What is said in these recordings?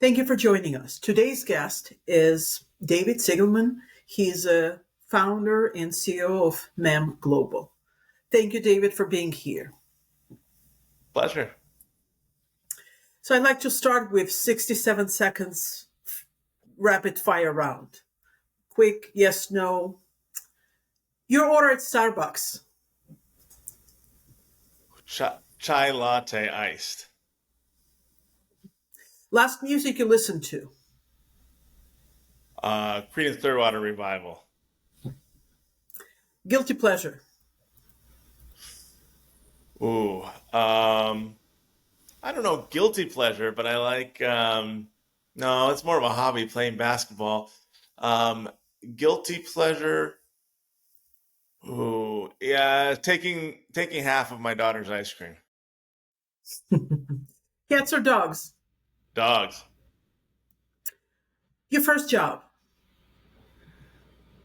Thank you for joining us. Today's guest is David Cygielman. He's a founder and CEO of MEM GLOBAL. Thank you, David, for being here. Pleasure. So I'd like to start with 67 seconds rapid fire round. Quick, yes, no. Your order at Starbucks. Chai latte iced. Last music you listened to. Creedence Clearwater Revival. Guilty pleasure. Ooh. I don't know, guilty pleasure, but I like, no, it's more of a hobby playing basketball. Guilty pleasure. Ooh, yeah, taking half of my daughter's ice cream. Cats or dogs? Dogs. Your first job?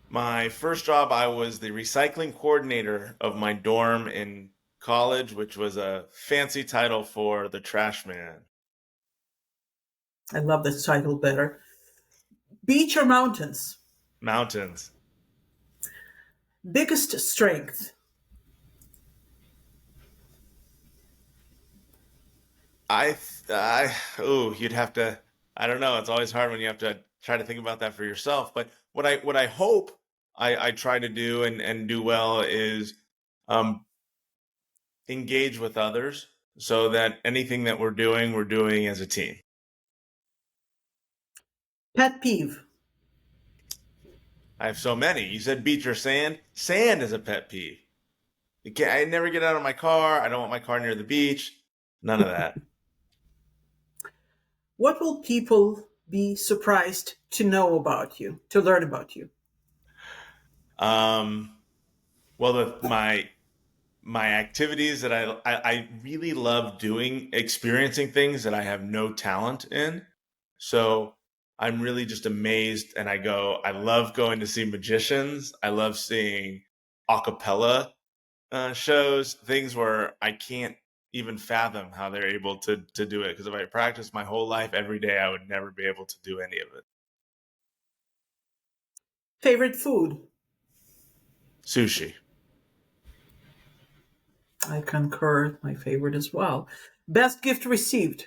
My first job, I was the recycling coordinator of my dorm in college, which was a fancy title for the trash man. I love this title better. Beach or mountains? Mountains. Biggest strength? You'd have to, I don't know. It's always hard when you have to try to think about that for yourself. But what I hope I try to do and do well is engage with others so that anything that we're doing as a team. Pet peeve? I have so many. You said beach or sand. Sand is a pet peeve. I never get out of my car. I don't want my car near the beach. None of that. What will people be surprised to know about you, to learn about you? Well, my activities that I really love doing, experiencing things that I have no talent in. So I'm really just amazed, and I love going to see magicians. I love seeing a cappella shows, things where I can't even fathom how they're able to do it. Because if I practiced my whole life every day, I would never be able to do any of it. Favorite food? Sushi. I concur. My favorite as well. Best gift received?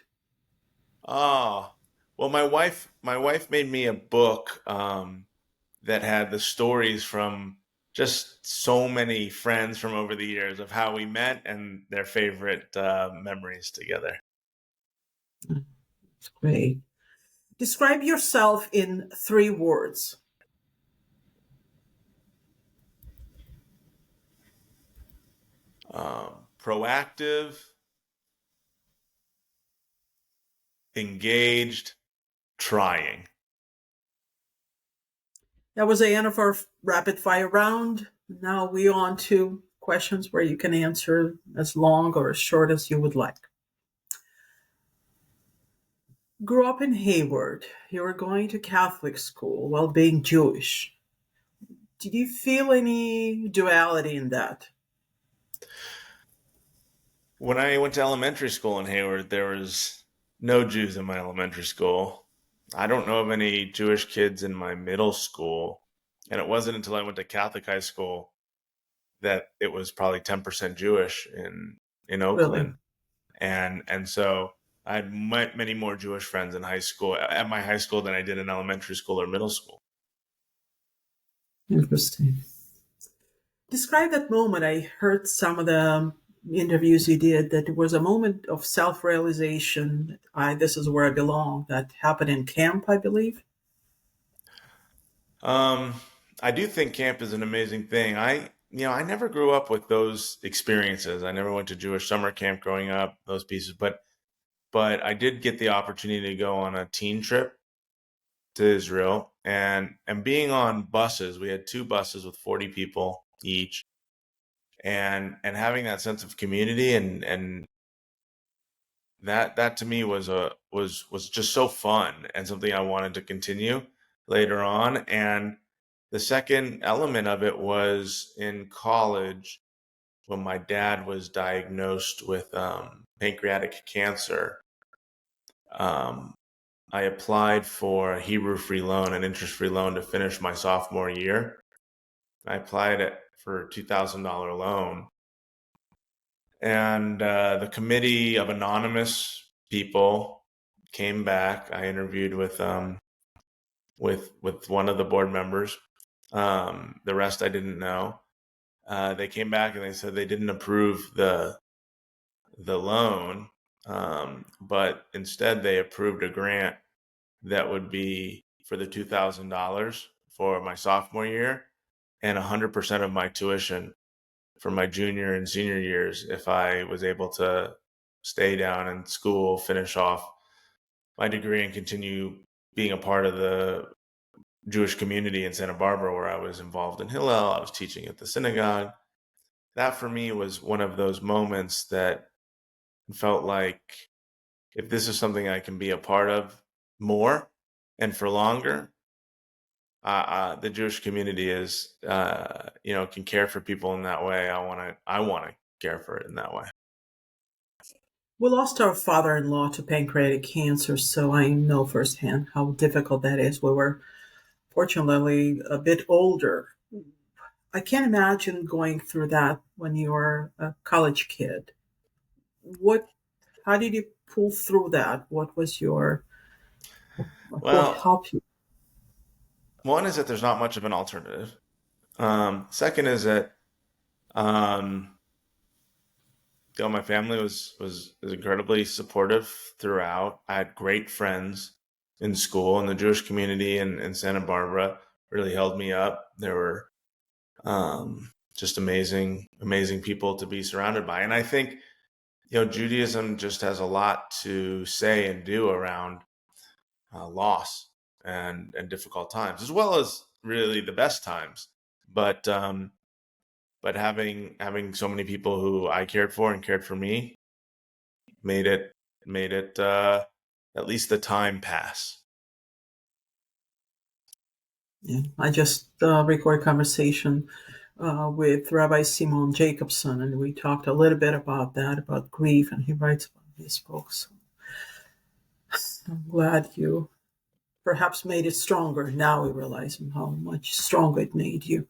Oh, well, my wife made me a book that had the stories from just so many friends from over the years of how we met and their favorite memories together. That's great. Describe yourself in 3 words. Proactive, engaged, trying. That was the end of our rapid fire round. Now we on to questions where you can answer as long or as short as you would like. Grew up in Hayward. You were going to Catholic school while being Jewish. Did you feel any duality in that? When I went to elementary school in Hayward, there was no Jews in my elementary school. I don't know of any Jewish kids in my middle school. And it wasn't until I went to Catholic high school that it was probably 10% Jewish in Oakland. Really? And so I had many more Jewish friends in high school, at my high school, than I did in elementary school or middle school. Interesting. Describe that moment. I heard some of the interviews you did that there was a moment of self-realization. This is where I belong. That happened in camp, I believe. I do think camp is an amazing thing. I never grew up with those experiences. I never went to Jewish summer camp growing up, those pieces, but I did get the opportunity to go on a teen trip to Israel and being on buses. We had 2 buses with 40 people each, and having that sense of community and that to me was just so fun and something I wanted to continue later on. And the second element of it was in college when my dad was diagnosed with pancreatic cancer. I applied for a Hebrew free loan, an interest-free loan to finish my sophomore year. I applied it for a $2,000 loan. And the committee of anonymous people came back. I interviewed with one of the board members. The rest I didn't know. They came back and they said they didn't approve the loan, but instead they approved a grant that would be for the $2,000 for my sophomore year and 100% of my tuition for my junior and senior years if I was able to stay down in school, finish off my degree, and continue being a part of the Jewish community in Santa Barbara, where I was involved in Hillel. I was teaching at the synagogue. That for me was one of those moments that felt like, if this is something I can be a part of more and for longer, the Jewish community is, can care for people in that way. I want to care for it in that way. We lost our father-in-law to pancreatic cancer, so I know firsthand how difficult that is. We were fortunately a bit older. I can't imagine going through that when you were a college kid. How did you pull through that? What Well, helped you? one is that there's not much of an alternative. Second is that, my family was incredibly supportive throughout. I had great friends in school, and the Jewish community in Santa Barbara really held me up. There were just amazing people to be surrounded by. And I think, Judaism just has a lot to say and do around loss and difficult times, as well as really the best times. But having so many people who I cared for and cared for me made it at least the time pass. Yeah, I just recorded a conversation with Rabbi Simon Jacobson, and we talked a little bit about that, about grief, and he writes about his books. I'm glad you perhaps made it stronger. Now we realize how much stronger it made you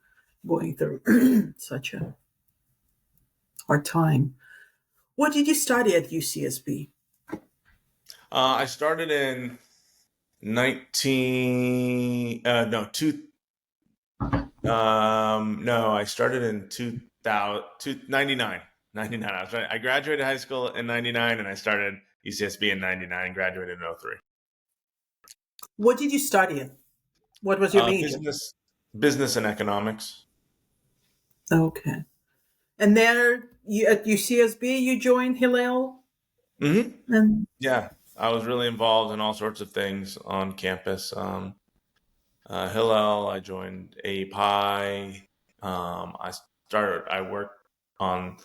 going through such a hard time. What did you study at UCSB? I started in 19 no two no I started in 2000 99. I graduated high school in 99, and I started UCSB in 99, graduated in 03. What did you study in? What was your major? Business and economics. Okay. And there, at UCSB, you joined Hillel? Mm-hmm. And Yeah, I was really involved in all sorts of things on campus. Hillel, I joined API. I worked on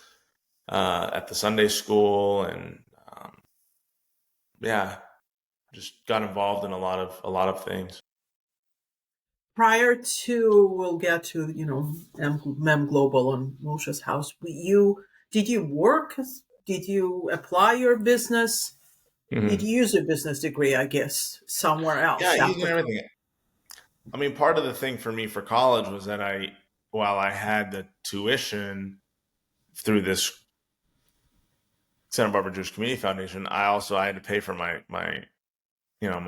at the Sunday school, and yeah, just got involved in a lot of things. prior to, we'll get to, MEM Global and Moshe's house, did you work? Did you apply your business? Did Mm-hmm. you use your business degree, I guess, somewhere Yeah, else using after? everything. I mean, part of the thing for me for college was that while I had the tuition through this Santa Barbara Jewish Community Foundation, I had to pay for my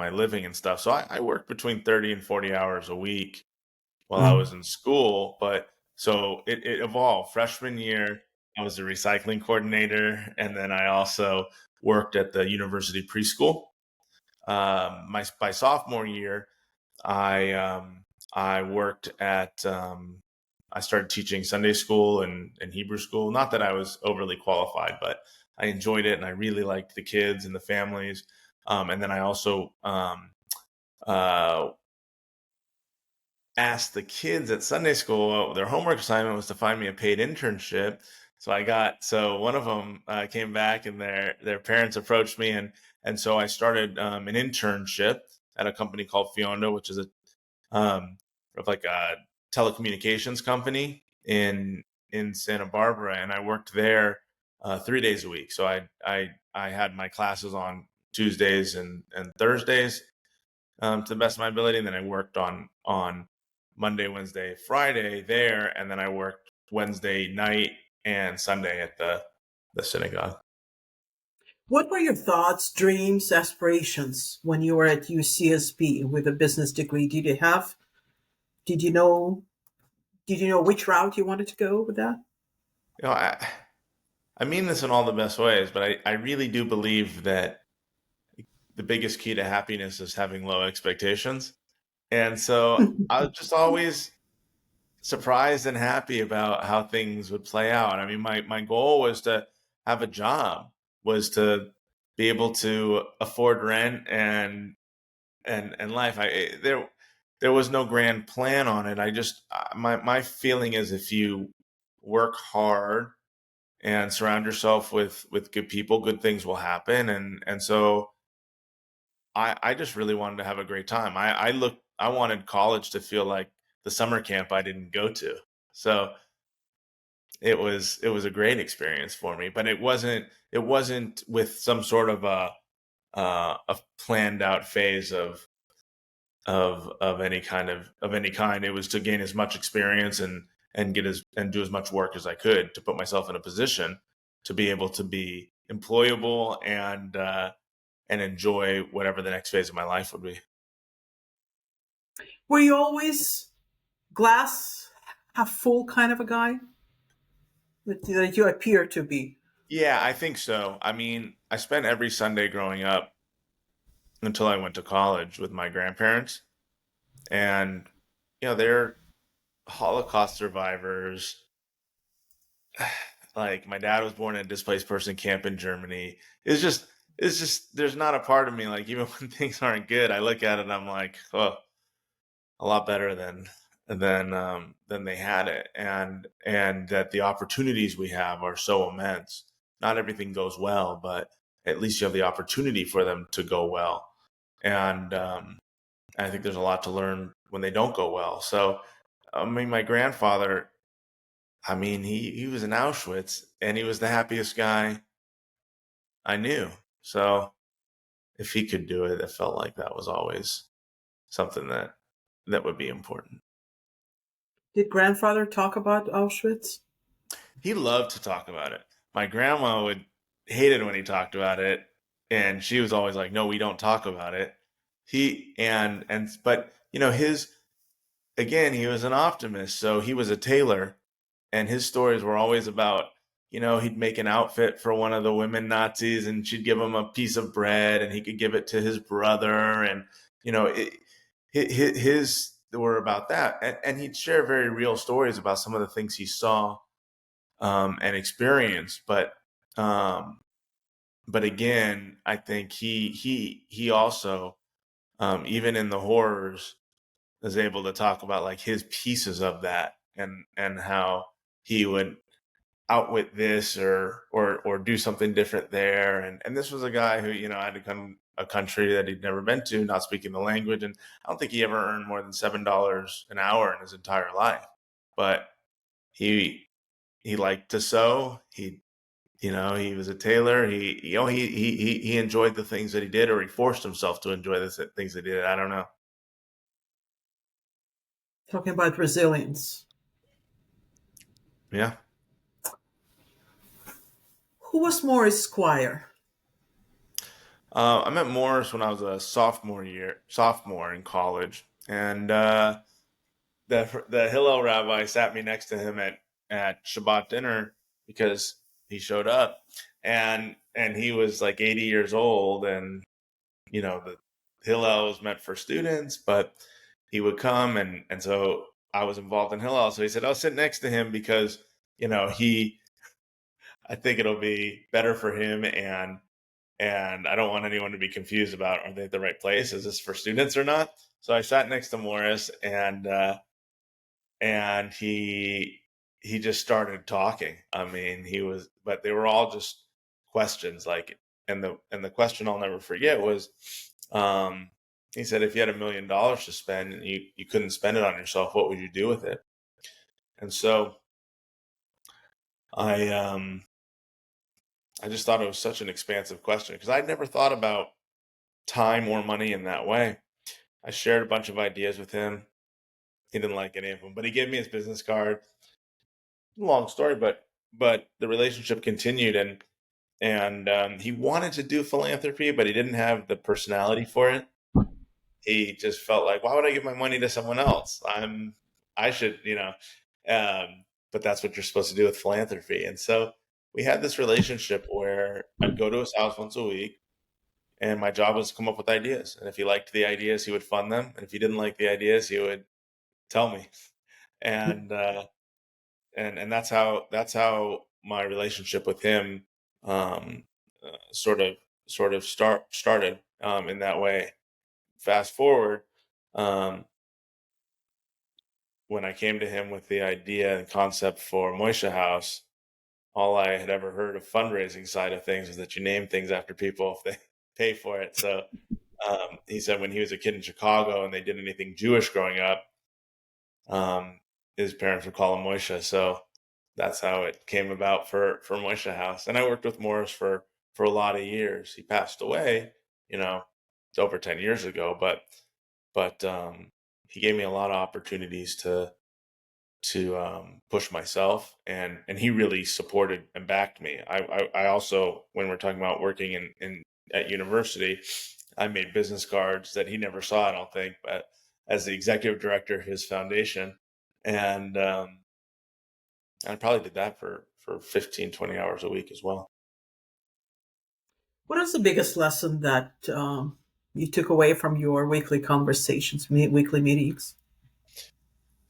living and stuff. So I worked between 30 and 40 hours a week while I was in school. But so it evolved. Freshman year, I was a recycling coordinator, and then I also worked at the university preschool. By sophomore year, I worked at I started teaching Sunday school and Hebrew school. Not that I was overly qualified, but I enjoyed it, and I really liked the kids and the families. And then I also uh, asked the kids at Sunday school, their homework assignment was to find me a paid internship. So one of them came back, and their parents approached me, and so I started an internship at a company called Fiondo, which is like a telecommunications company in Santa Barbara, and I worked there 3 days a week. So I had my classes on Tuesdays and Thursdays, to the best of my ability. And then I worked on Monday, Wednesday, Friday there, and then I worked Wednesday night and Sunday at the synagogue. What were your thoughts, dreams, aspirations when you were at UCSB with a business degree? Did you know, did you know which route you wanted to go with that? You know, I mean this in all the best ways, but I really do believe that the biggest key to happiness is having low expectations. And so I was just always surprised and happy about how things would play out. I mean, my goal was to have a job, was to be able to afford rent and life. There was no grand plan on it. I just my feeling is if you work hard and surround yourself with good people, good things will happen. And so I just really wanted to have a great time. I wanted college to feel like the summer camp I didn't go to. So it was a great experience for me, but it wasn't with some sort of a planned out phase of any kind. It was to gain as much experience and do as much work as I could to put myself in a position to be able to be employable and enjoy whatever the next phase of my life would be. Were you always glass half full kind of a guy that you appear to be? Yeah, I think so. I mean, I spent every Sunday growing up until I went to college with my grandparents, and they're Holocaust survivors. Like my dad was born in a displaced person camp in Germany. It's just there's not a part of me, like, even when things aren't good, I look at it and I'm like, oh, a lot better than they had it, and that the opportunities we have are so immense. Not everything goes well, but at least you have the opportunity for them to go well. And I think there's a lot to learn when they don't go well. So I mean, my grandfather, I mean, he was in Auschwitz and he was the happiest guy I knew. So if he could do it, it felt like that was always something that would be important. Did grandfather talk about Auschwitz? He loved to talk about it. My grandma would hate it when he talked about it, and she was always like, "No, we don't talk about it." He and but his again, he was an optimist, so he was a tailor, and his stories were always about, he'd make an outfit for one of the women Nazis, and she'd give him a piece of bread, and he could give it to his brother, and you know, his were about that, and he'd share very real stories about some of the things he saw and experienced, um, but again, I think he also, even in the horrors, is able to talk about like his pieces of that and how he would outwit this or do something different there. And this was a guy who, had to come a country that he'd never been to, not speaking the language. And I don't think he ever earned more than $7 an hour in his entire life. But he liked to sew. He was a tailor. He enjoyed the things that he did, or he forced himself to enjoy the things that he did. I don't know. Talking about resilience. Yeah. Who was Morris Squire? I met Morris when I was a sophomore in college, and the Hillel rabbi sat me next to him at Shabbat dinner because he showed up, and he was like 80 years old, and the Hillel was meant for students, but he would come, and so I was involved in Hillel, so he said I'll sit next to him because he I think it'll be better for him, and I don't want anyone to be confused about, are they at the right place? Is this for students or not? So I sat next to Morris, and he just started talking. I mean, but they were all just questions, like, and the question I'll never forget was, he said, if you had $1 million to spend and you couldn't spend it on yourself, what would you do with it? And so I I just thought it was such an expansive question because I'd never thought about time or money in that way. I shared a bunch of ideas with him. He didn't like any of them, but he gave me his business card. Long story, but the relationship continued, and he wanted to do philanthropy, but he didn't have the personality for it. He just felt like, why would I give my money to someone else? I should, but that's what you're supposed to do with philanthropy. And so we had this relationship where I'd go to his house once a week, and my job was to come up with ideas. And if he liked the ideas, he would fund them. And if he didn't like the ideas, he would tell me. And that's how my relationship with him um, sort of started in that way. Fast forward, um, when I came to him with the idea and concept for Moishe House, all I had ever heard of fundraising side of things was that you name things after people if they pay for it. So he said when he was a kid in Chicago and they did anything Jewish growing up, um, his parents would call him Moishe. So that's how it came about for Moishe House. And I worked with Morris for a lot of years. He passed away, you know, over 10 years ago, but he gave me a lot of opportunities to push myself, and he really supported and backed me. I also, when we're talking about working in at university, I made business cards that he never saw, I don't think, but as the executive director of his foundation, and I probably did that for 15, 20 hours a week as well. What is the biggest lesson that you took away from your weekly conversations, weekly meetings?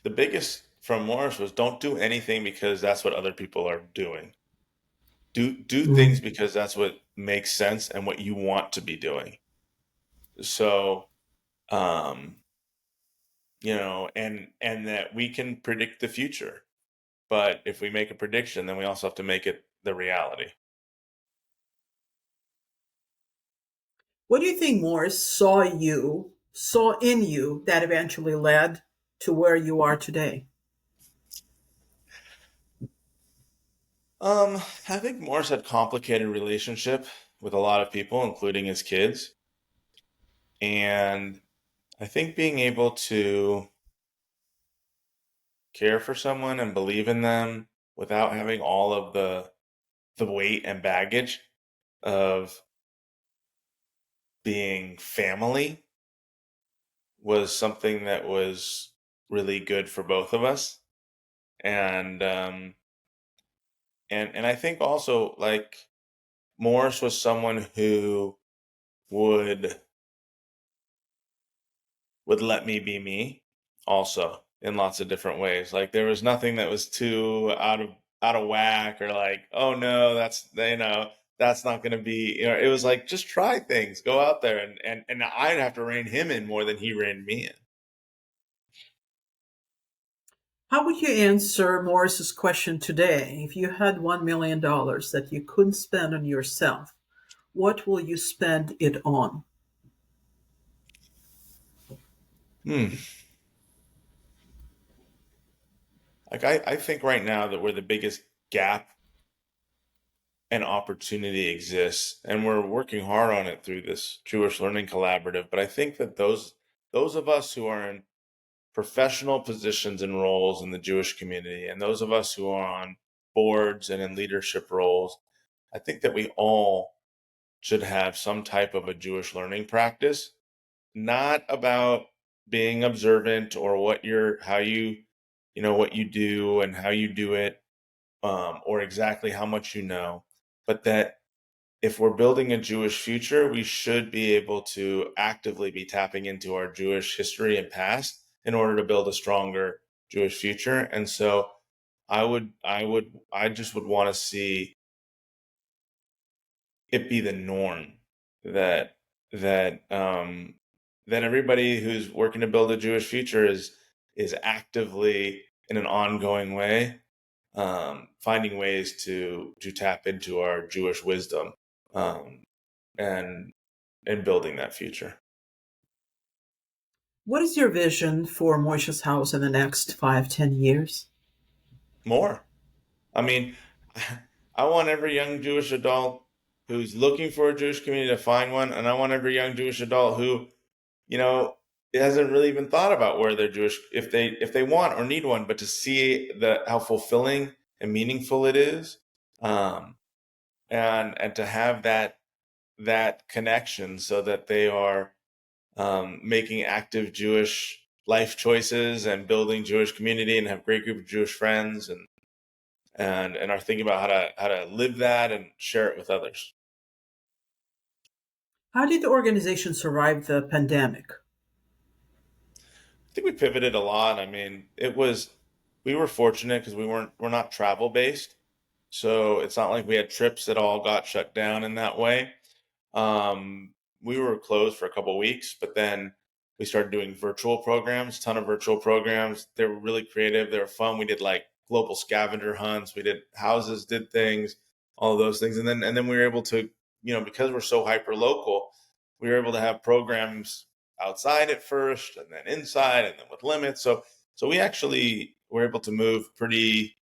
The biggest from Morris was don't do anything because that's what other people are doing. Do things Mm. because that's what makes sense and what you want to be doing. So, um, and that we can predict the future, but if we make a prediction, then we also have to make it the reality. What do you think Morris saw in you that eventually led to where you are today? I think Morris had complicated relationship with a lot of people, including his kids, and I think being able to care for someone and believe in them without having all of the weight and baggage of being family was something that was really good for both of us. And um and and I think also, like, Morris was someone who would let me be me also in lots of different ways. Like there was nothing that was too out of whack, or like, oh no, that's not going to be, it was like, just try things, go out there, and I'd have to rein him in more than he reined me in. How would you answer Morris's question today? If you had $1 million that you couldn't spend on yourself, what will you spend it on? Hmm. Like I think right now that where the biggest gap and opportunity exists, and we're working hard on it through this Jewish Learning Collaborative, but I think that those of us who are in professional positions and roles in the Jewish community, and those of us who are on boards and in leadership roles, I think that we all should have some type of a Jewish learning practice, not about being observant or how what you do and how you do it, or exactly how much you know, but that if we're building a Jewish future, we should be able to actively be tapping into our Jewish history and past in order to build a stronger Jewish future. And so I just would want to see it be the norm that that that everybody who's working to build a Jewish future is actively, in an ongoing way, finding ways to tap into our Jewish wisdom, um, and building that future. What is your vision for Moishe's house in the next 5, 10 years? More. I mean, I want every young Jewish adult who's looking for a Jewish community to find one, and I want every young Jewish adult who, you know, it hasn't really even thought about where they're Jewish if they want or need one, but to see how fulfilling and meaningful it is, um, and to have that connection so that they are making active Jewish life choices and building Jewish community and have great group of Jewish friends and are thinking about how to live that and share it with others. How did the organization survive the pandemic? I think we pivoted a lot. I mean, we were fortunate because we're not travel based. So it's not like we had trips that all got shut down in that way. Um, we were closed for a couple of weeks, but then we started doing virtual programs, ton of virtual programs. They were really creative. They were fun. We did like global scavenger hunts. We did houses, did things, all of those things. And then we were able to, because we're so hyper local, we were able to have programs outside at first and then inside and then with limits. So we actually were able to move pretty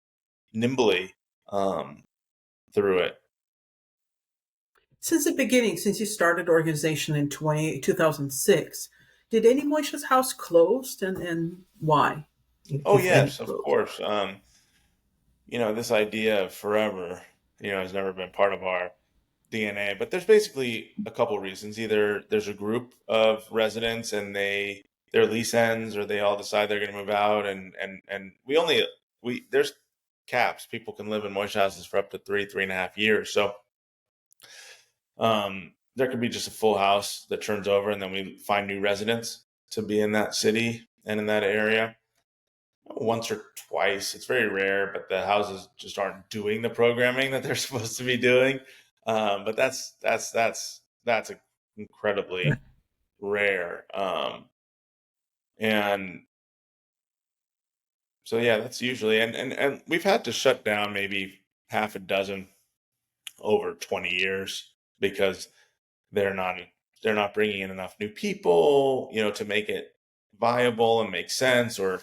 nimbly um, through it. Since the beginning, since you started the organization in 2006, did any Moishe's house closed, and why, Oh if any yes, of closed? course. This idea of forever, has never been part of our DNA. But there's basically a couple reasons. Either there's a group of residents and their lease ends, or they all decide they're going to move out, and we there's caps. People can live in Moishe houses for up to 3.5 years. So there could be just a full house that turns over, and then we find new residents to be in that city and in that area once or twice. It's very rare, but the houses just aren't doing the programming that they're supposed to be doing. But that's incredibly rare. And so yeah, that's usually and we've had to shut down maybe half a dozen over 20 years because they're not they're not bringing in enough new people, to make it viable and make sense, or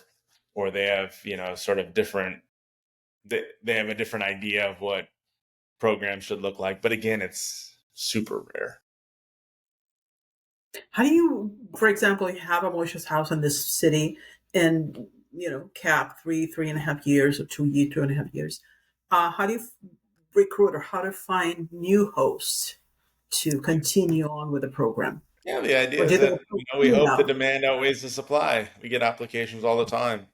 they have sort of different they have a different idea of what programs should look like. But again, it's super rare. How do you, for example, you have a Moishe's house in this city, and cap 3.5 years, or 2.5 years? How do you recruit, or how to find new hosts to continue on with the program? Yeah, the idea Or is do they that approach we you hope the now? demand outweighs the supply. We get applications all the time.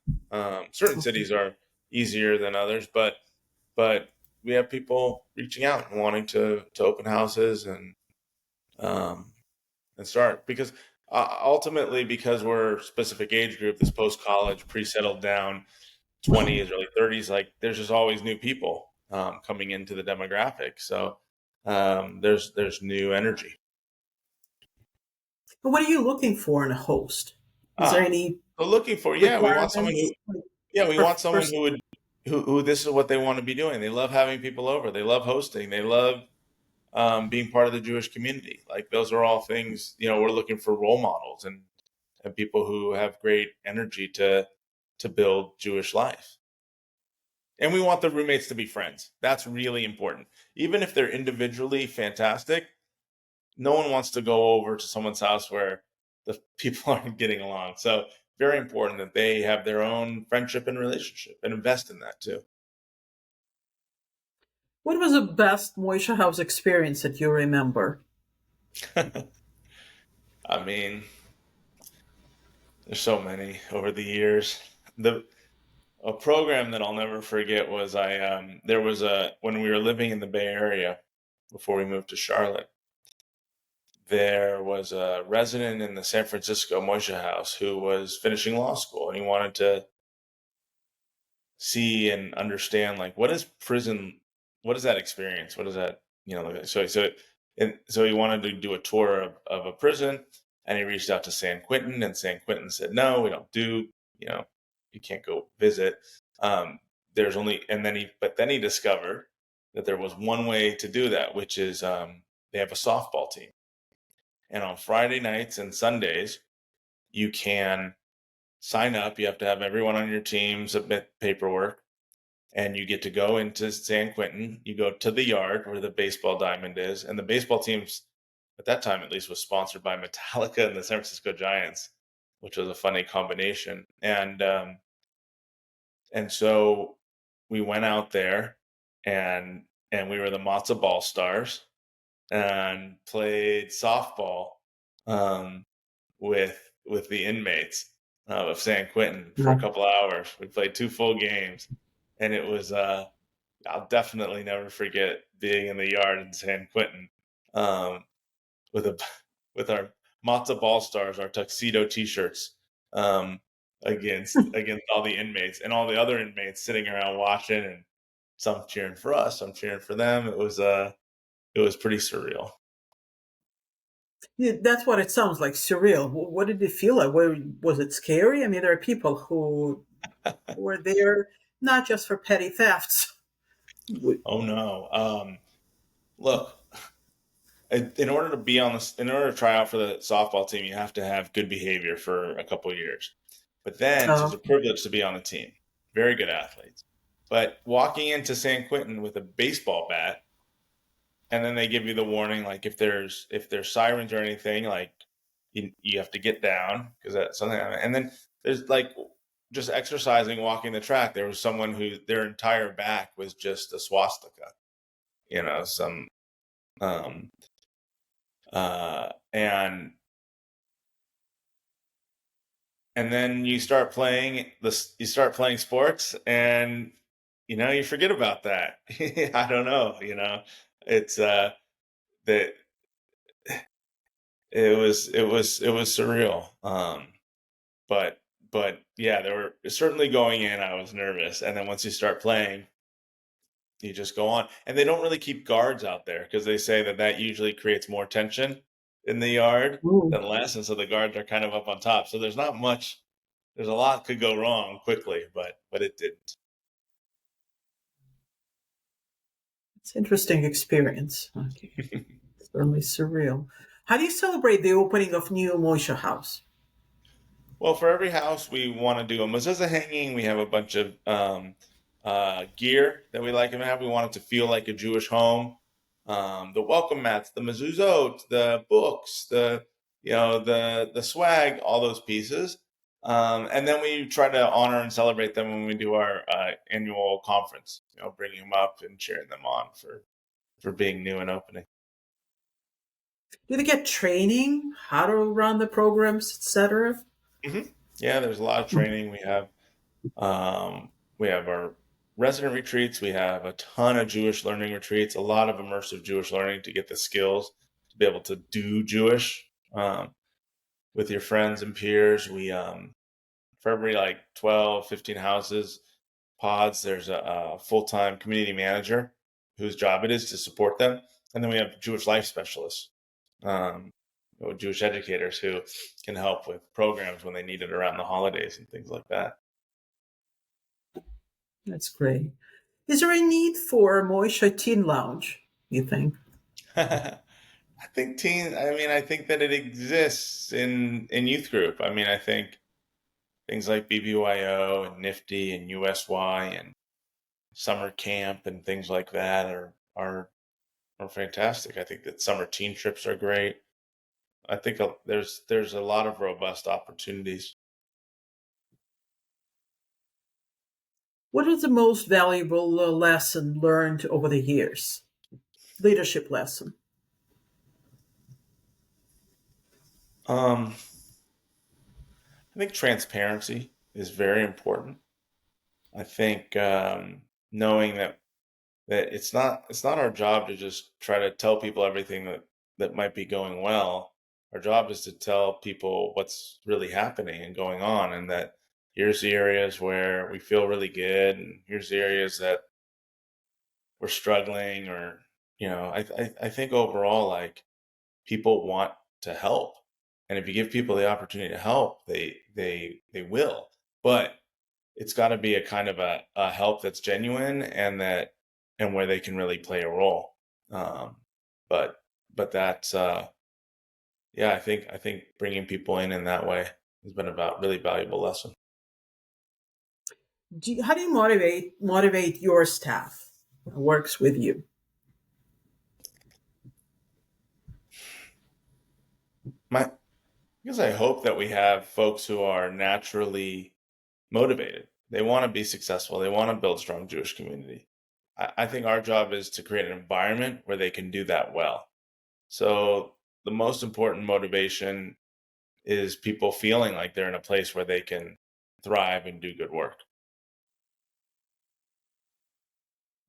Certain Okay. cities are easier than others, but we have people reaching out and wanting to open houses um, and start because ultimately because we're a specific age group, this post college, pre settled down 20s, early 30s, like there's just always new people coming into the demographic. So there's new energy. But what are you looking for in a host? Is there Ah, any so looking for we want someone who requirements? Like, we want someone first, who would who this is what they want to be doing. They love having people over. They love hosting. They love being part of the Jewish community. Like those are all things we're looking for role models and people who have great energy to build Jewish life. And we want the roommates to be friends. That's really important. Even if they're individually fantastic, no one wants to go over to someone's house where the people aren't getting along. So very important that they have their own friendship and relationship and invest in that too. what was the best Moishe House experience that you remember? I mean, there's so many over the years. The A program that I'll never forget was there was a when we were living in the Bay Area before we moved to Charlotte. There was a resident in the San Francisco Moishe house who was finishing law school, and he wanted to see and understand like what is prison, what is that experience, what is that like? So he wanted to do a tour of a prison, and he reached out to San Quentin, and San Quentin said no, we don't do, you know you can't go visit. There's only and then he but then he discovered that there was one way to do that, which is they have a softball team, and on Friday nights and Sundays you can sign up. You have to have everyone on your team submit paperwork, and you get to go into San Quentin. You go to the yard where the baseball diamond is, and the baseball teams at that time, at least, was sponsored by Metallica and the San Francisco Giants. which was a funny combination. And so we went out there, and we were the matzo ball stars and played softball um, with the inmates of San Quentin for a Yeah. couple hours. We played 2 full games, and it was I'll definitely never forget being in the yard in San Quentin um, with a with our matzo ball stars, our tuxedo T-shirts, um, against all the inmates and all the other inmates sitting around watching, and some cheering for us, some cheering for them. It was pretty surreal. Yeah, that's what it sounds like, surreal. What did it feel like? Was it scary? I mean, there are people who were there not just for petty thefts. Oh no! Look, in order to be on this, in order to try out for the softball team, you have to have good behavior for a couple of years. But then it's Oh, a privilege to be on the team. Very good athletes. But walking into San Quentin with a baseball bat, and then they give you the warning, like if there's sirens or anything, like you have to get down because that's something. And then there's like just exercising, walking the track. There was someone who their entire back was just a swastika. Some um, and then you start playing sports, and you forget about that. I don't know, it's that it was surreal. But yeah, there were certainly going in, I was nervous, and then once you start playing, you just go on. And they don't really keep guards out there because they say that usually creates more tension in the yard ooh, than less, and so the guards are kind of up on top. So there's not much. There's a lot could go wrong quickly, but it didn't. it's an interesting experience. Okay, certainly surreal. How do you celebrate the opening of new Moishe House? Well, for every house, we want to do a mezuzah hanging. We have a bunch of gear that we like to have. We want it to feel like a Jewish home. The welcome mats, the mezuzot, the books, the swag, all those pieces. And then we try to honor and celebrate them when we do our annual conference. Bringing them up and cheering them on for being new and opening. Do they get training, how to run the programs, etc.? hmm Yeah, there's a lot of training. We have our resident retreats. We have a ton of Jewish learning retreats, a lot of immersive Jewish learning to get the skills to be able to do Jewish with your friends and peers. For every like 12, 15 houses, pods, there's a full-time community manager whose job it is to support them. And then we have Jewish life specialists, um, Jewish educators who can help with programs when they need it around the holidays and things like that. That's great. Is there a need for a Moishe Teen Lounge, you think? I think that it exists in youth group. I think things like BBYO and Nifty and USY and summer camp and things like that are fantastic. I think that summer teen trips are great. I think there's a lot of robust opportunities. What is the most valuable lesson learned over the years? Leadership lesson. Um, I think transparency is very important. I think knowing that it's not our job to just try to tell people everything that might be going well. Our job is to tell people what's really happening and going on, and that here's the areas where we feel really good, and here's the areas that we're struggling. Or I think overall, like, people want to help, and if you give people the opportunity to help, they will. But it's got to be a kind of a help that's genuine, and where they can really play a role. Um, but that's yeah, I think bringing people in that way has been a really valuable lesson. How do you motivate your staff that works with you? My Because I hope that we have folks who are naturally motivated. They want to be successful. They want to build a strong Jewish community. I think our job is to create an environment where they can do that well. So the most important motivation is people feeling like they're in a place where they can thrive and do good work.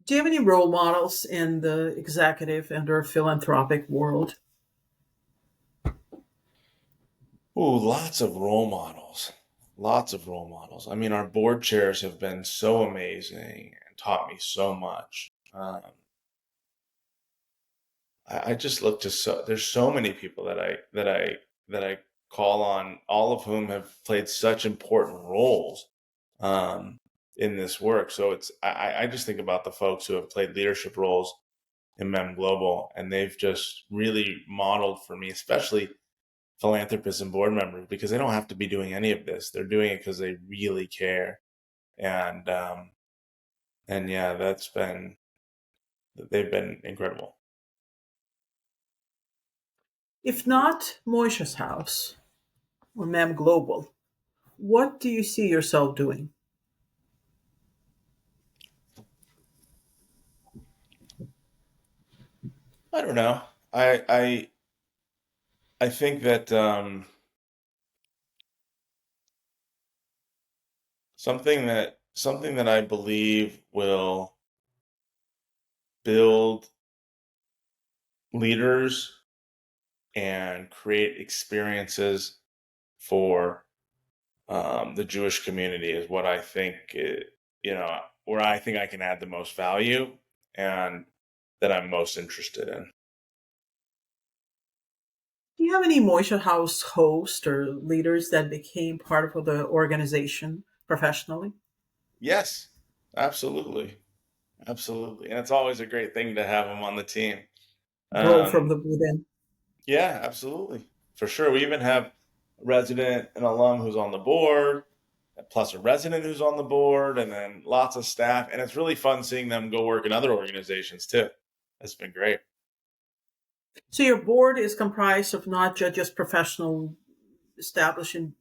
Do you have any role models in the executive and or philanthropic world? Ooh, lots of role models. Lots of role models. I mean, our board chairs have been so amazing and taught me so much. I just look to there's so many people that I call on, all of whom have played such important roles um, in this work. So I just think about the folks who have played leadership roles in MEM Global, and they've just really modeled for me, especially philanthropists and board members, because they don't have to be doing any of this. They're doing it because they really care, and yeah, they've been incredible. If not Moishe's house or MEM Global, what do you see yourself doing? I don't know. I think that something that I believe will build leaders and create experiences for the Jewish community is what I think where I think I can add the most value and that I'm most interested in. Do you have any Moishe House hosts or leaders that became part of the organization professionally? Yes, absolutely, absolutely, and it's always a great thing to have them on the team. Grow from Um, the within. yeah, absolutely, for sure. We even have a resident and alum who's on the board, plus a resident who's on the board, and then lots of staff, and it's really fun seeing them go work in other organizations too. It's been great. So your board is comprised of not just professional establishing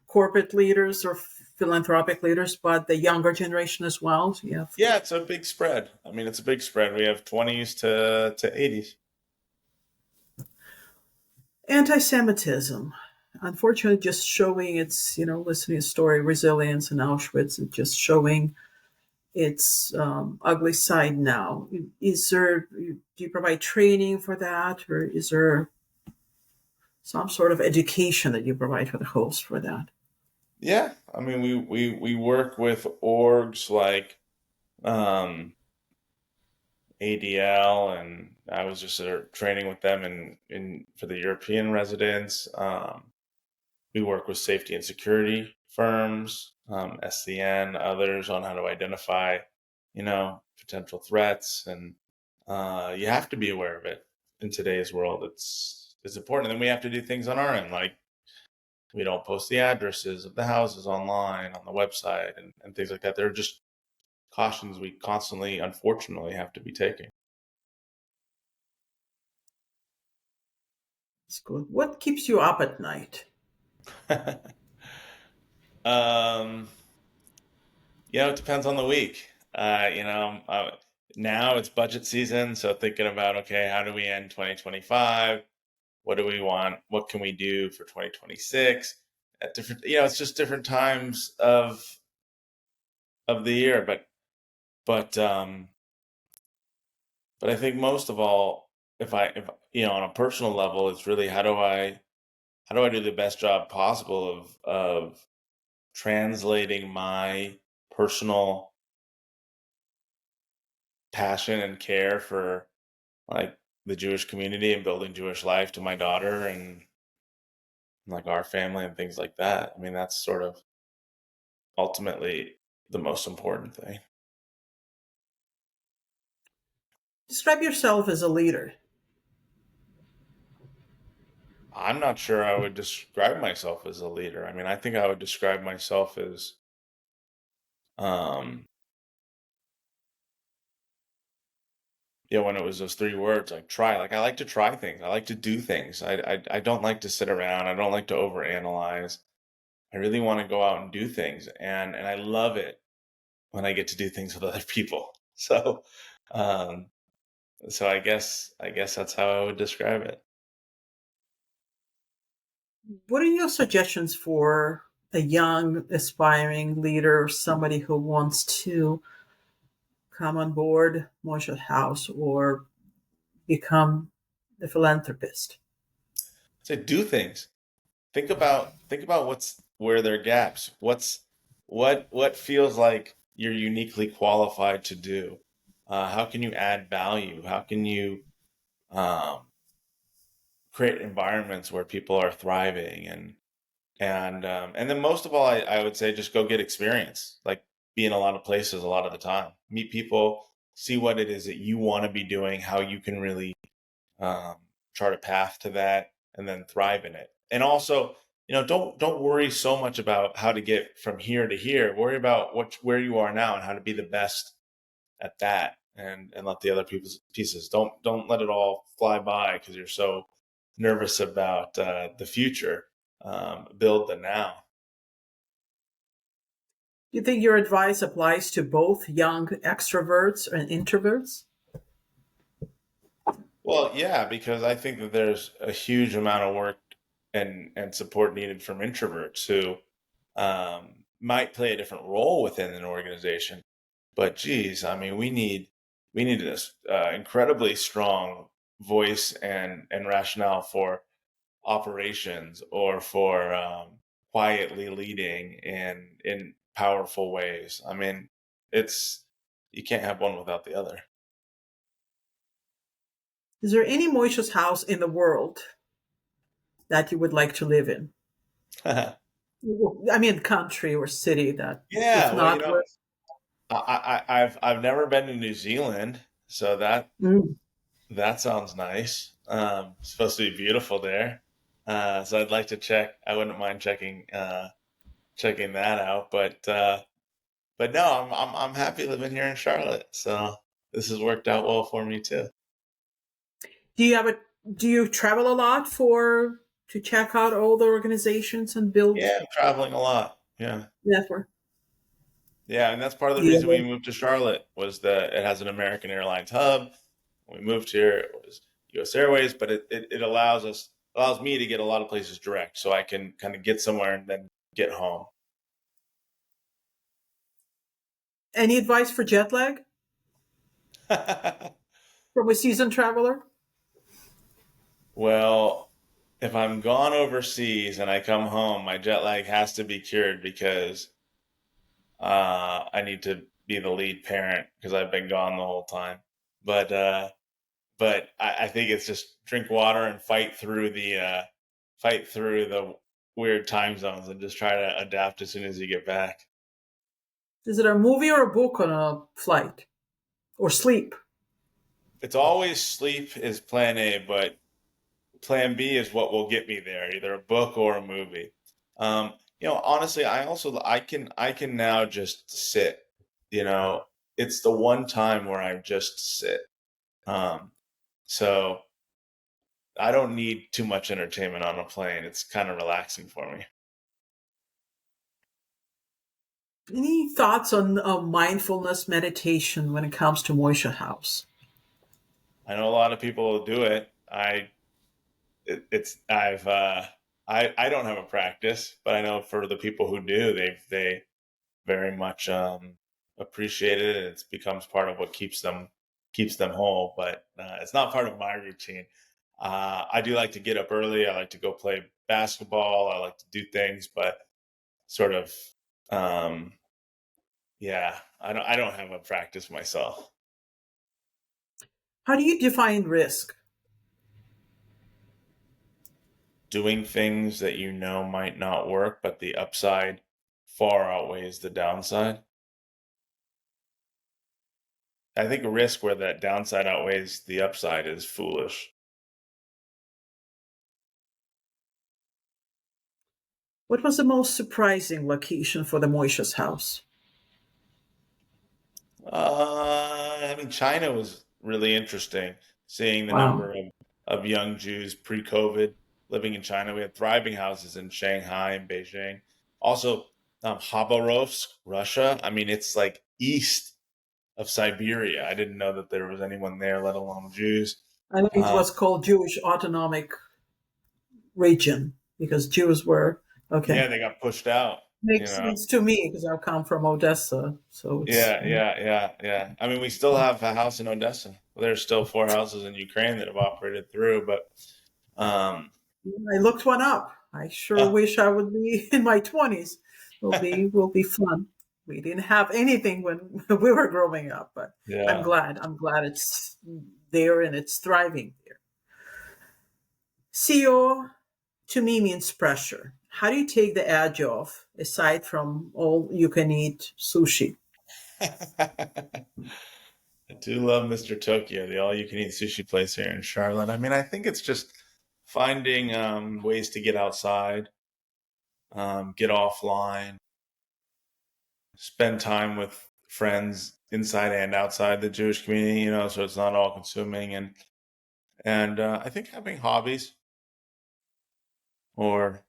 corporate leaders or philanthropic leaders, but the younger generation as well. So you have Yeah, it's a big spread. I mean, it's a big spread. We have 20s to 80s. anti-Semitism. Unfortunately, just showing its, listening to story resilience in Auschwitz and just showing its ugly side now. Do you provide training for that, or is there some sort of education that you provide for the host for that? Yeah, I mean, we work with orgs like um, ADL, and I was just training with them in for the European residents. We work with safety and security firms, SCN, others on how to identify, potential threats, and you have to be aware of it in today's world. It's important. And then we have to do things on our end, like we don't post the addresses of the houses online on the website and things like that. There are just cautions we constantly, unfortunately, have to be taking. It's good. What keeps you up at night? um, it depends on the week. Now it's budget season, so thinking about, okay, how do we end 2025? What do we want? What can we do for 2026? At different, it's just different times of the year, but I think most of all, if on a personal level, it's really how do I do the best job possible of translating my personal passion and care for like the Jewish community and building Jewish life to my daughter and like our family and things like that. I mean, that's sort of ultimately the most important thing. Describe yourself as a leader. I'm not sure I would describe myself as a leader. I mean, I think I would describe myself as um when it was those three words, like try. Like I like to try things. I like to do things. I don't like to sit around. I don't like to overanalyze. I really want to go out and do things, and I love it when I get to do things with other people. So, um, so I guess that's how I would describe it. What are your suggestions for a young, aspiring leader, somebody who wants to come on board Moishe House or become a philanthropist? So do things. Think about what's where there are gaps. What feels like you're uniquely qualified to do. How can you add value? How can you um, create environments where people are thriving and then most of all, I would say just go get experience. Like be in a lot of places a lot of the time. Meet people, see what it is that you want to be doing, how you can really um, chart a path to that, and then thrive in it. And also, don't worry so much about how to get from here to here. Worry about where you are now and how to be the best at that, and let the other people's pieces. Don't let it all fly by because you're so nervous about the future. Build the now. Do you think your advice applies to both young extroverts and introverts? Well, yeah, because I think that there's a huge amount of work and support needed from introverts who might play a different role within an organization. But geez, I mean, we need this incredibly strong voice and rationale for operations or for quietly leading in powerful ways. I mean, it's you can't have one without the other. Is there any Moishe's house in the world that you would like to live in? I mean, country or city that, if Yeah, well, not, where? I've never been to New Zealand, so Mm. that sounds nice. It's supposed to be beautiful there, so I'd like to check. I wouldn't mind checking that out. But no, I'm happy living here in Charlotte. So this has worked out well for me too. Do you have a do you travel a lot for to check out all the organizations and build Yeah, I'm traveling a lot. Yeah. network? Yeah, and that's part of the reason we Yeah. moved to Charlotte was that it has an American Airlines hub. When we moved here, it was U.S. Airways, but it allows me to get a lot of places direct, so I can kind of get somewhere and then get home. Any advice for jet lag from a seasoned traveler? Well, if I'm gone overseas and I come home, my jet lag has to be cured because I need to be the lead parent because I've been gone the whole time. But I think it's just drink water and fight through the weird time zones and just try to adapt as soon as you get back. Is it a movie or a book on a flight or sleep? It's always sleep is plan A, but plan B is what will get me there, either a book or a movie. Honestly, I can now just sit. You know, it's the one time where I just sit. Um, so I don't need too much entertainment on a plane. It's kind of relaxing for me. Any thoughts on mindfulness meditation when it comes to Moishe House? I know a lot of people do it. It's I don't have a practice, but I know for the people who do, they very much appreciate it, and it becomes part of what keeps them whole. But it's not part of my routine. I do like to get up early. I like to go play basketball. I like to do things, but sort of, um, yeah. I don't have a practice myself. How do you define risk? Doing things that you know might not work, but the upside far outweighs the downside. I think a risk where that downside outweighs the upside is foolish. What was the most surprising location for the Moishe's house? I mean, China really interesting seeing the Wow. number of young Jews pre-COVID living in China. We had thriving houses in Shanghai and Beijing. Also, Khabarovsk, Russia. I mean, it's like east of Siberia. I didn't know that there was anyone there, let alone Jews. I think it Uh, was called Jewish Autonomic Region because Jews were yeah, okay. they got pushed out. You Makes know. sense to me because I come from Odessa, so it's Yeah. I mean, we still have a house in Odessa. There's still 4 houses in Ukraine that have operated through, but um, I looked one up. I sure oh, wish I would be in my 20s. Will be fun. We didn't have anything when we were growing up, but I'm yeah. glad. I'm glad it's there and it's thriving there. CEO to me means pressure. How do you take the edge off aside from all you can eat sushi? I do love Mr. Tokyo, the all-you-can-eat sushi place here in Charlotte. I mean, I think it's just finding ways to get outside, get offline, spend time with friends inside and outside the Jewish community. So it's not all consuming, and I think having hobbies or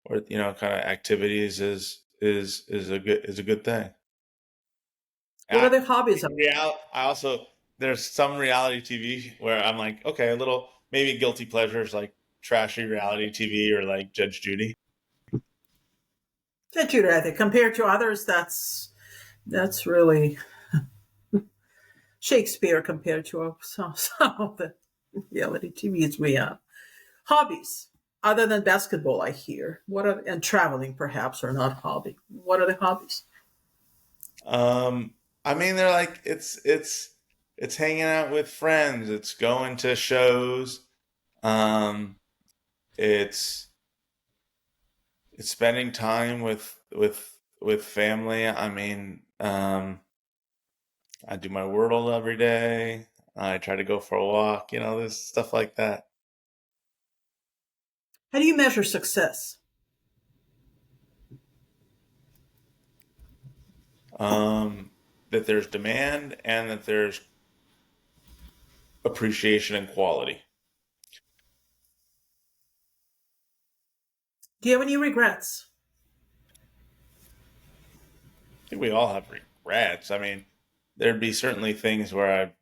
kind of activities is a good thing. What I, other hobbies are I also there's some reality TV where I'm like, okay, a little maybe guilty pleasures like trashy reality TV or like Judge Judy. that you rather compared to others? That's really Shakespeare compared to some of the reality TVs we have. Hobbies, other than basketball, I hear. What are and traveling perhaps are not hobby. What are the hobbies? Um, I mean, they're like it's hanging out with friends, it's going to shows, um, it's it's spending time with family. I mean, I do my Wordle every day. I try to go for a walk. There's stuff like that. How do you measure success? Um, that there's demand and that there's appreciation and quality. Do you have any regrets? I think we all have regrets. I mean, there'd be certainly things where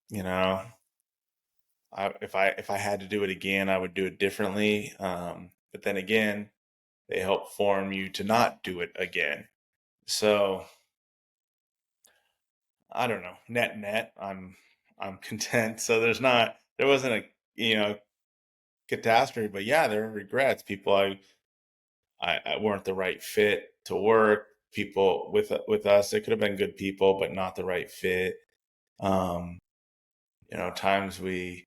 you know, if I had to do it again, I would do it differently. But then again, they help form you to not do it again. So I don't know. Net net, I'm content. So there wasn't a catastrophe, but yeah, there are regrets. People I weren't the right fit to work. People with us, they could have been good people, but not the right fit. Um, times we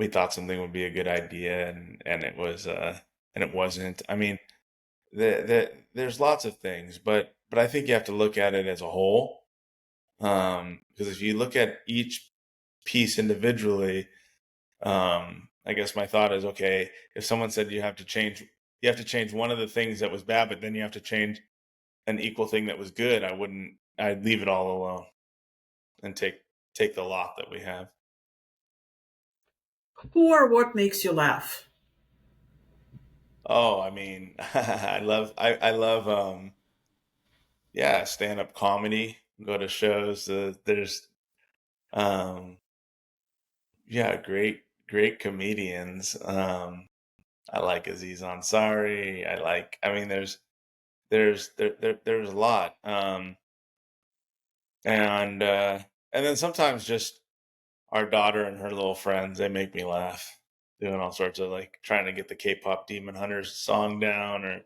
thought something would be a good idea, and it wasn't. I mean, there's lots of things, but I think you have to look at it as a whole. Because if you look at each piece individually, I guess my thought is, okay, if someone said you have to change one of the things that was bad, but then you have to change an equal thing that was good, I'd leave it all alone and take the lot that we have. Who or what makes you laugh? Oh, I mean, I love yeah, stand up comedy, go to shows. There's um yeah, great comedians. I like Aziz Ansari. I mean, there's a lot. And and then sometimes just our daughter and her little friends, they make me laugh, doing all sorts of like trying to get the K-pop Demon Hunters song down,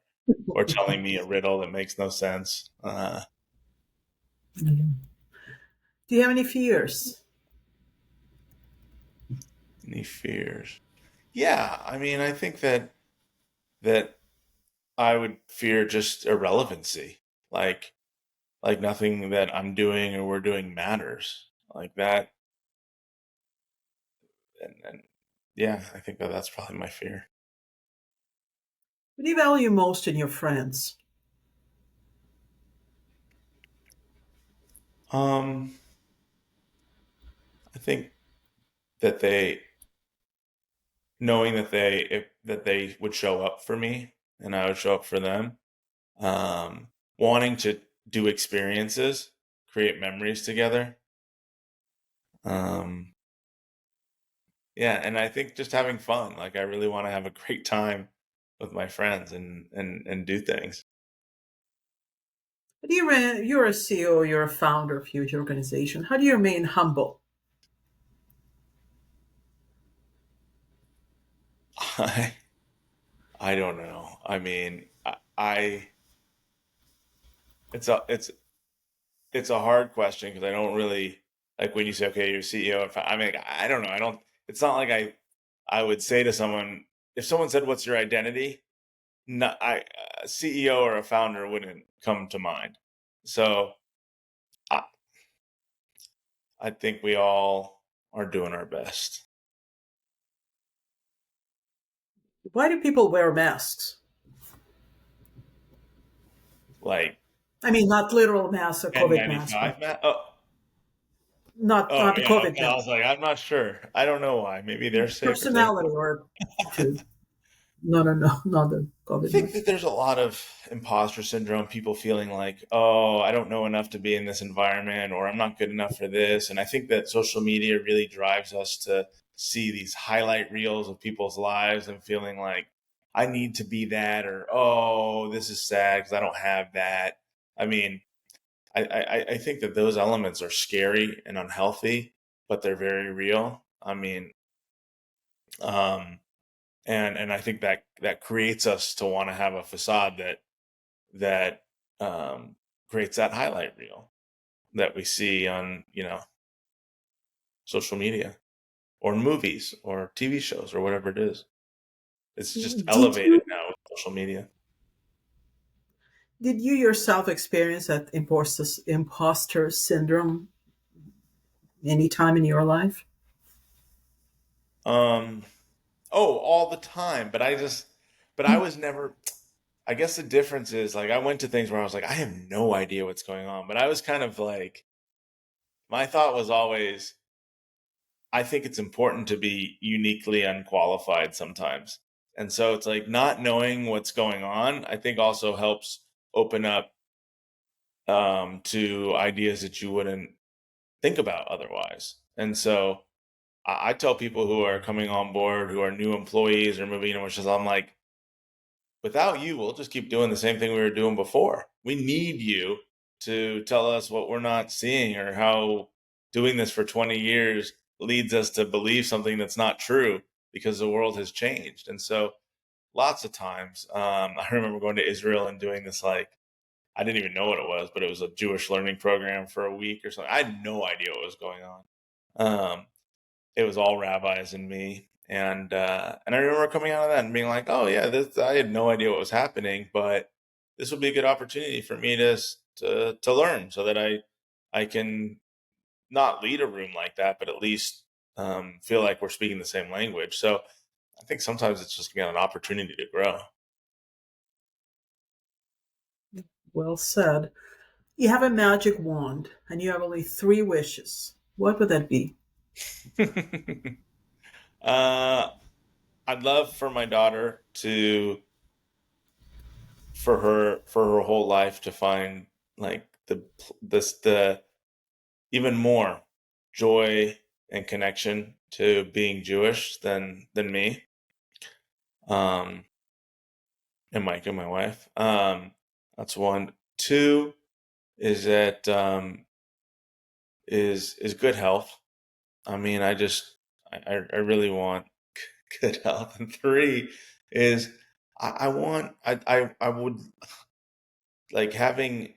or telling me a riddle that makes no sense. Do you have any fears? Any fears? Yeah, I mean, I think that I would fear just irrelevancy, like like nothing that I'm doing or we're doing matters, like that. And yeah, I think that's probably my fear. What do you value most in your friends? Um, think that they knowing that they would show up for me and I would show up for them, um, wanting to do experiences, create memories together. Um, yeah, and I think just having fun. Like I really want to have a great time with my friends and do things. How do you you're a CEO, you're a founder of a huge organization. How do you remain humble? I I don't know. I mean, I it's a hard question because I don't really like when you say, okay, you're CEO. I mean, I don't know. I don't. It's not like I would say to someone if someone said, "What's your identity?" Not a CEO or a founder wouldn't come to mind. So I, I think we all are doing our best. Why do people wear masks? Like I mean, not literal masks or COVID masks, but N95, Matt. Oh, oh not the yeah. COVID Okay. I mask. was like, I'm not sure. I don't know why. Maybe they're safer too. Personality or to no, not the I COVID think mask. that there's a lot of imposter syndrome, people feeling like, oh, I don't know enough to be in this environment, or I'm not good enough for this. And I think that social media really drives us to see these highlight reels of people's lives and feeling like, I need to be that, or, oh, this is sad because I don't have that. I mean, I think that those elements are scary and unhealthy, but they're very real. I mean, um, and I think that that creates us to want to have a facade that creates that highlight reel that we see on social media or movies or TV shows or whatever it is. It's just Did elevated you now with social media. did you yourself experience that imposter syndrome any time in your life? Um, oh, all the time, but I was never. I guess the difference is like I went to things where I was like, I have no idea what's going on, but I was kind of like, my thought was always, I think it's important to be uniquely unqualified sometimes. And so it's like not knowing what's going on, I think also helps open up to ideas that you wouldn't think about otherwise. And so I tell people who are coming on board, who are new employees or moving in, which is I'm like, without you, we'll just keep doing the same thing we were doing before. We need you to tell us what we're not seeing or how doing this for 20 years leads us to believe something that's not true because the world has changed. And so lots of times, I remember going to Israel and doing this, like, I didn't even know what it was, but it was a Jewish learning program for a week or something. I had no idea what was going on. Um, it was all rabbis and me. And I remember coming out of that and being like, oh yeah, this I had no idea what was happening, but this would be a good opportunity for me to learn so that I can not lead a room like that, but at least feel like we're speaking the same language. So I think sometimes it's just again an opportunity to grow. Well said. You have a magic wand and you have only three wishes. What would that be? uh, I'd love for my daughter to for her whole life to find like the even more joy and connection to being Jewish than me, um, and Mike and my wife. That's one. Two is that is good health. I mean, I really want good health. And three is I want I would like having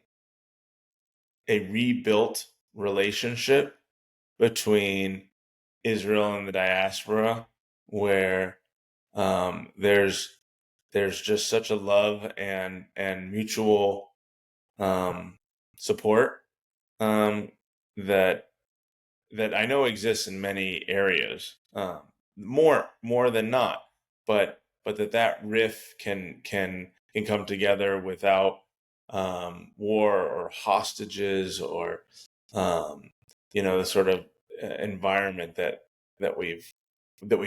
a rebuilt relationship between Israel and the diaspora, where there's just such a love and mutual um, support um, that that I know exists in many areas, more than not, but that riff can come together without war or hostages or um, the sort of environment that we've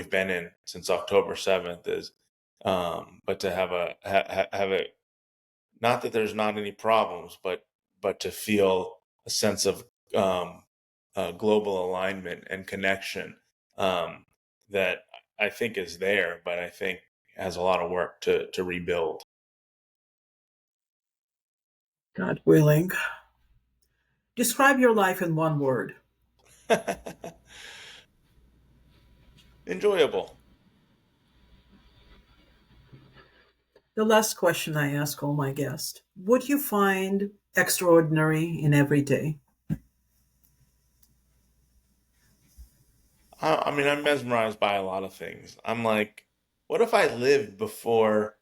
been in since October 7th is, but to have have a, not that there's not any problems, but to feel a sense of um, global alignment and connection, that I think is there, but I think has a lot of work to rebuild. God willing. Describe your life in one word. Enjoyable. The last question I ask all my guests: would you find extraordinary in every day? I mean, I'm mesmerized by a lot of things. I'm like, what if I lived before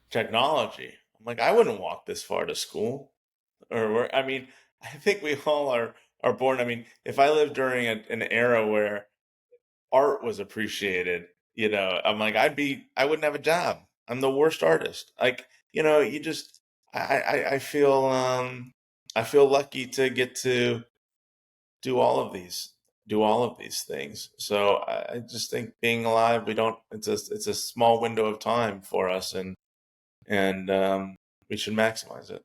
technology? I'm like, I wouldn't walk this far to school. I mean, I think we all are born. I mean, if I lived during an era where art was appreciated, I'm like, I wouldn't have a job. I'm the worst artist. Like, you just, I feel lucky to get to do all of these, things. So I just think being alive, it's a small window of time for us, and we should maximize it.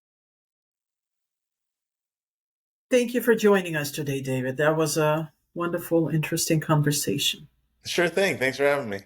Thank you for joining us today, David. That was a wonderful, interesting conversation. Sure thing. Thanks for having me.